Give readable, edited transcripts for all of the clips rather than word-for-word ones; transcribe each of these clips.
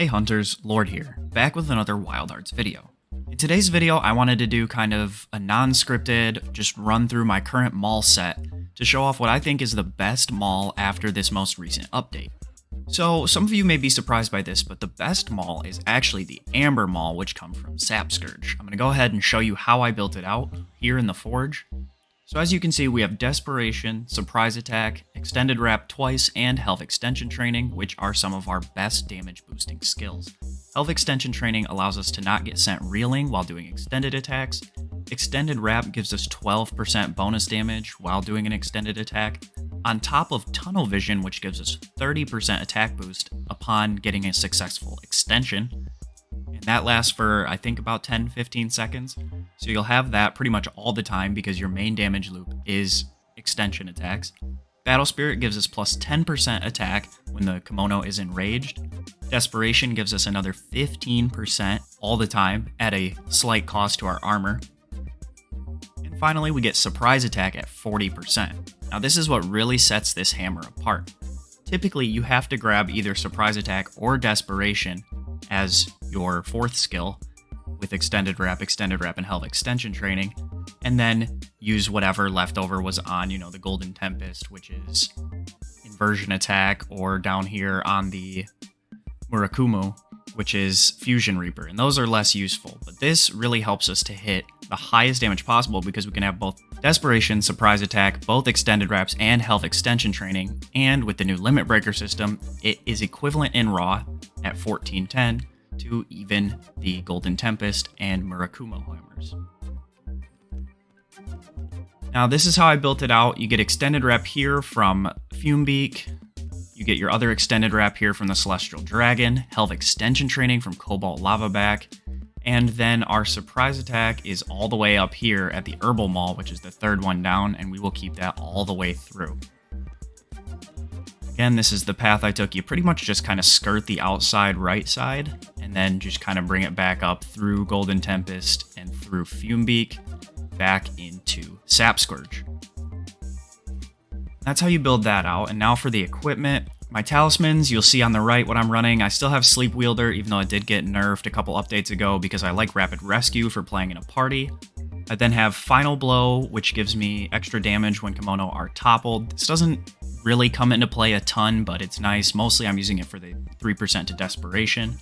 Hey Hunters, Lord here, back with another Wild Arts video. In today's video, I wanted to do kind of a non-scripted, just run through my current Maul set to show off what I think is the best Maul after this most recent update. So, some of you may be surprised by this, but the best Maul is actually the Amber Maul, which comes from Sap Scourge. I'm going to go ahead and show you how I built it out here in the Forge. So as you can see, we have Desperation, Surprise Attack, Extended Wrap twice, and Health Extension Training, which are some of our best damage boosting skills. Health Extension Training allows us to not get sent reeling while doing extended attacks. Extended Wrap gives us 12% bonus damage while doing an extended attack, on top of Tunnel Vision, which gives us 30% attack boost upon getting a successful extension. And that lasts for, I think, about 10-15 seconds. So you'll have that pretty much all the time because your main damage loop is extension attacks. Battle Spirit gives us plus 10% attack when the kimono is enraged. Desperation gives us another 15% all the time at a slight cost to our armor. And finally, we get Surprise Attack at 40%. Now this is what really sets this hammer apart. Typically, you have to grab either Surprise Attack or Desperation as your fourth skill with Extended Wrap, and Health Extension Training, and then use whatever leftover was on, the Golden Tempest, which is Inversion Attack, or down here on the Murakumo, which is Fusion Reaper, and those are less useful. But this really helps us to hit the highest damage possible because we can have both Desperation, Surprise Attack, both Extended Wraps, and Health Extension Training, and with the new Limit Breaker system, it is equivalent in Raw at 1410 to even the Golden Tempest and Murakumo hammers. Now this is how I built it out. You get Extended Wrap here from Fumebeak, you get your other Extended Wrap here from the Celestial Dragon, Health Extension Training from Cobalt Lavaback, and then our Surprise Attack is all the way up here at the Herbal Maul, which is the third one down, and we will keep that all the way through. Again, this is the path I took. You pretty much just kind of skirt the outside right side, and then just kind of bring it back up through Golden Tempest and through Fumebeak, back into Sap Scourge. That's how you build that out. And now for the equipment. My talismans, you'll see on the right what I'm running. I still have Sleep Wielder, even though it did get nerfed a couple updates ago because I like Rapid Rescue for playing in a party. I then have Final Blow, which gives me extra damage when kimono are toppled. This doesn't really come into play a ton, but it's nice. Mostly I'm using it for the 3% to Desperation.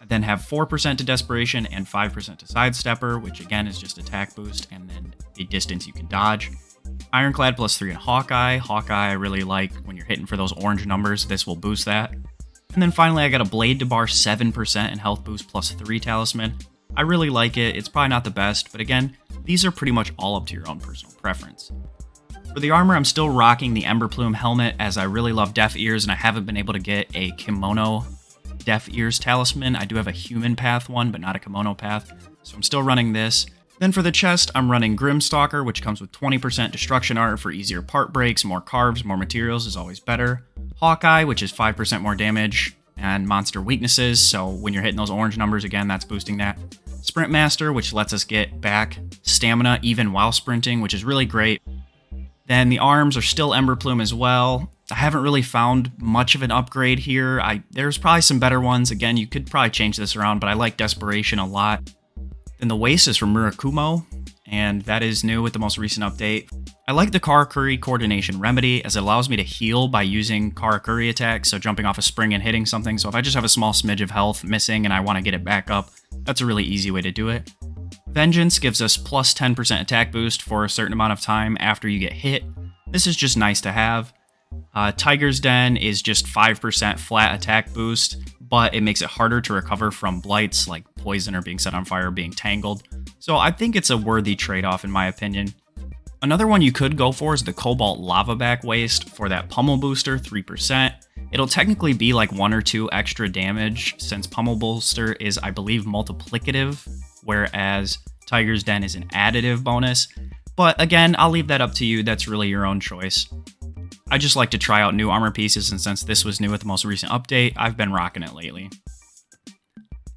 I then have 4% to Desperation and 5% to Sidestepper, which again is just attack boost, and then the distance you can dodge. Ironclad plus 3 in Hawkeye. Hawkeye I really like when you're hitting for those orange numbers. This will boost that. And then finally I got a Blade to Bar 7% in health boost plus 3 talisman. I really like it. It's probably not the best, but again, these are pretty much all up to your own personal preference. For the armor, I'm still rocking the Ember Plume helmet as I really love Deaf Ears and I haven't been able to get a kimono Deaf Ears talisman. I do have a human path one, but not a kimono path, so I'm still running this. Then for the chest, I'm running Grimstalker, which comes with 20% destruction art for easier part breaks, more carves, more materials is always better. Hawkeye, which is 5% more damage and monster weaknesses, so when you're hitting those orange numbers, again, that's boosting that. Sprint Master, which lets us get back stamina even while sprinting, which is really great. Then the arms are still Ember Plume as well. I haven't really found much of an upgrade here. There's probably some better ones. Again, you could probably change this around, but I like Desperation a lot. Then the waist is from Murakumo, and that is new with the most recent update. I like the Karakuri Coordination Remedy, as it allows me to heal by using Karakuri attacks, so jumping off a spring and hitting something. So if I just have a small smidge of health missing and I want to get it back up, that's a really easy way to do it. Vengeance gives us plus 10% attack boost for a certain amount of time after you get hit. This is just nice to have. Tiger's Den is just 5% flat attack boost, but it makes it harder to recover from blights like poison or being set on fire or being tangled. So I think it's a worthy trade-off in my opinion. Another one you could go for is the Cobalt Lavaback Waist for that Pummel Booster, 3%. It'll technically be like 1 or 2 extra damage since Pummel Booster is, I believe, multiplicative, whereas Tiger's Den is an additive bonus. But again, I'll leave that up to you. That's really your own choice. I just like to try out new armor pieces, and since this was new with the most recent update, I've been rocking it lately.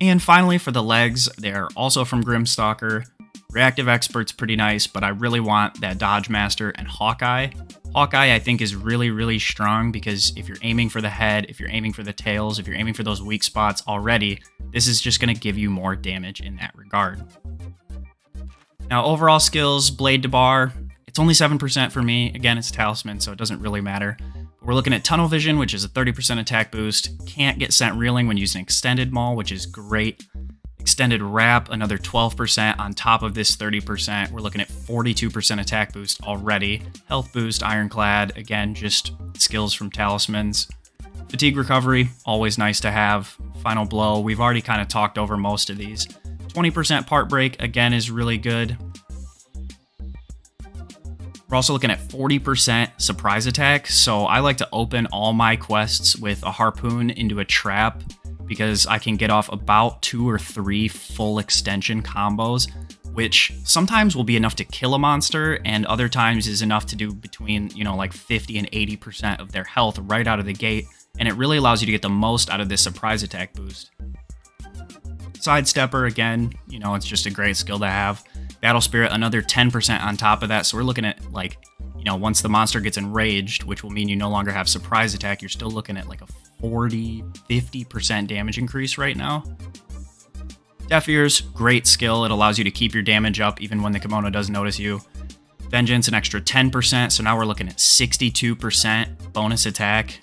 And finally, for the legs, they're also from Grimstalker. Reactive Expert's pretty nice, but I really want that Dodge Master and Hawkeye. Hawkeye, I think, is really, really strong because if you're aiming for the head, if you're aiming for the tails, if you're aiming for those weak spots already, this is just going to give you more damage in that regard. Now, overall skills, Blade to Bar, it's only 7% for me. Again, it's Talisman, so it doesn't really matter. But we're looking at Tunnel Vision, which is a 30% attack boost. Can't get sent reeling when using Extended Maul, which is great. Extended Wrap, another 12% on top of this 30%. We're looking at 42% attack boost already. Health boost, Ironclad, again, just skills from Talismans. Fatigue Recovery, always nice to have. Final Blow, we've already kind of talked over most of these. 20% Part Break, again, is really good. We're also looking at 40% Surprise Attack, so I like to open all my quests with a Harpoon into a trap, because I can get off about 2 or 3 full extension combos, which sometimes will be enough to kill a monster, and other times is enough to do between, like 50 and 80% of their health right out of the gate, and it really allows you to get the most out of this surprise attack boost. Sidestepper, again, it's just a great skill to have. Battle Spirit, another 10% on top of that, so we're looking at, once the monster gets enraged, which will mean you no longer have surprise attack, you're still looking at like a 40-50% damage increase right now. Deaf Ears, great skill. It allows you to keep your damage up even when the kimono does notice you. Vengeance, an extra 10%, so now we're looking at 62% bonus attack.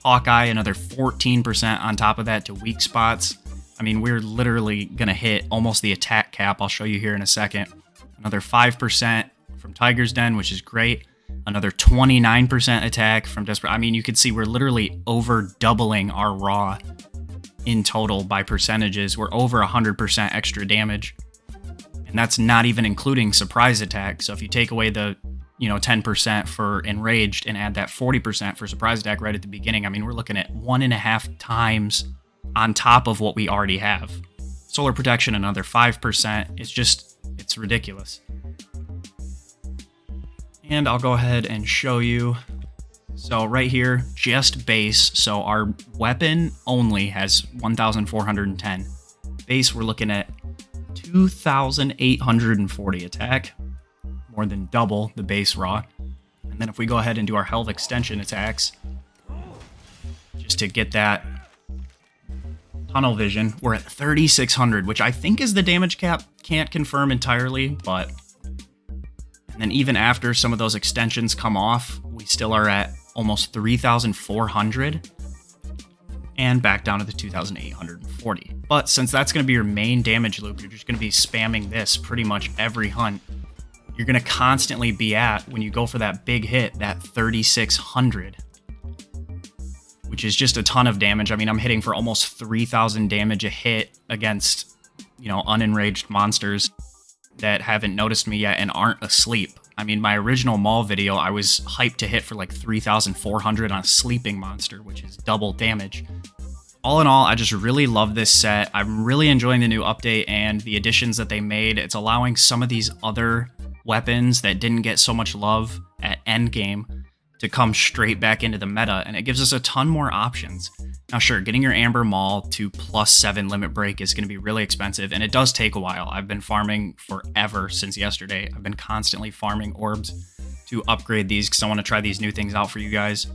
Hawkeye, another 14% on top of that to weak spots. I mean, we're literally going to hit almost the attack cap. I'll show you here in a second. Another 5% from Tiger's Den, which is great. Another 29% attack from Desperate. I mean, you can see we're literally over doubling our raw in total by percentages. We're over 100% extra damage. And that's not even including surprise attack. So if you take away the, 10% for enraged and add that 40% for surprise attack right at the beginning, I mean, we're looking at 1.5 times on top of what we already have. Solar Protection, another 5%. It's ridiculous. And I'll go ahead and show you. So right here, just base. So our weapon only has 1,410. Base, we're looking at 2,840 attack. More than double the base raw. And then if we go ahead and do our health extension attacks, just to get that Tunnel Vision, we're at 3,600, which I think is the damage cap. Can't confirm entirely, but... And then even after some of those extensions come off, we still are at almost 3,400 and back down to the 2,840. But since that's going to be your main damage loop, you're just going to be spamming this pretty much every hunt. You're going to constantly be at, when you go for that big hit, that 3,600, which is just a ton of damage. I mean, I'm hitting for almost 3,000 damage a hit against, unenraged monsters that haven't noticed me yet and aren't asleep. I mean, my original Maul video, I was hyped to hit for like 3,400 on a sleeping monster, which is double damage. All in all, I just really love this set. I'm really enjoying the new update and the additions that they made. It's allowing some of these other weapons that didn't get so much love at endgame to come straight back into the meta, and it gives us a ton more options. Now sure, getting your Amber Maul to +7 limit break is going to be really expensive, and it does take a while. I've been farming forever since yesterday. I've been constantly farming orbs to upgrade these because I want to try these new things out for you guys.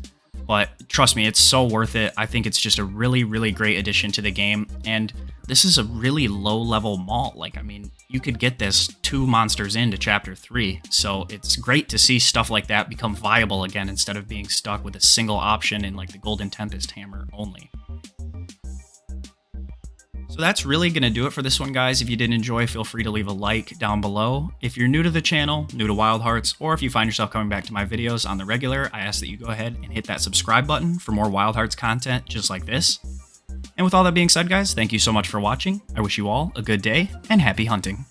But trust me, it's so worth it. I think it's just a really, really great addition to the game, and this is a really low-level Maul. Like, I mean, you could get this 2 monsters into Chapter 3, so it's great to see stuff like that become viable again instead of being stuck with a single option in, like, the Golden Tempest Hammer only. So that's really going to do it for this one, guys. If you did enjoy, feel free to leave a like down below. If you're new to the channel, new to Wild Hearts, or if you find yourself coming back to my videos on the regular, I ask that you go ahead and hit that subscribe button for more Wild Hearts content just like this. And with all that being said, guys, thank you so much for watching. I wish you all a good day and happy hunting.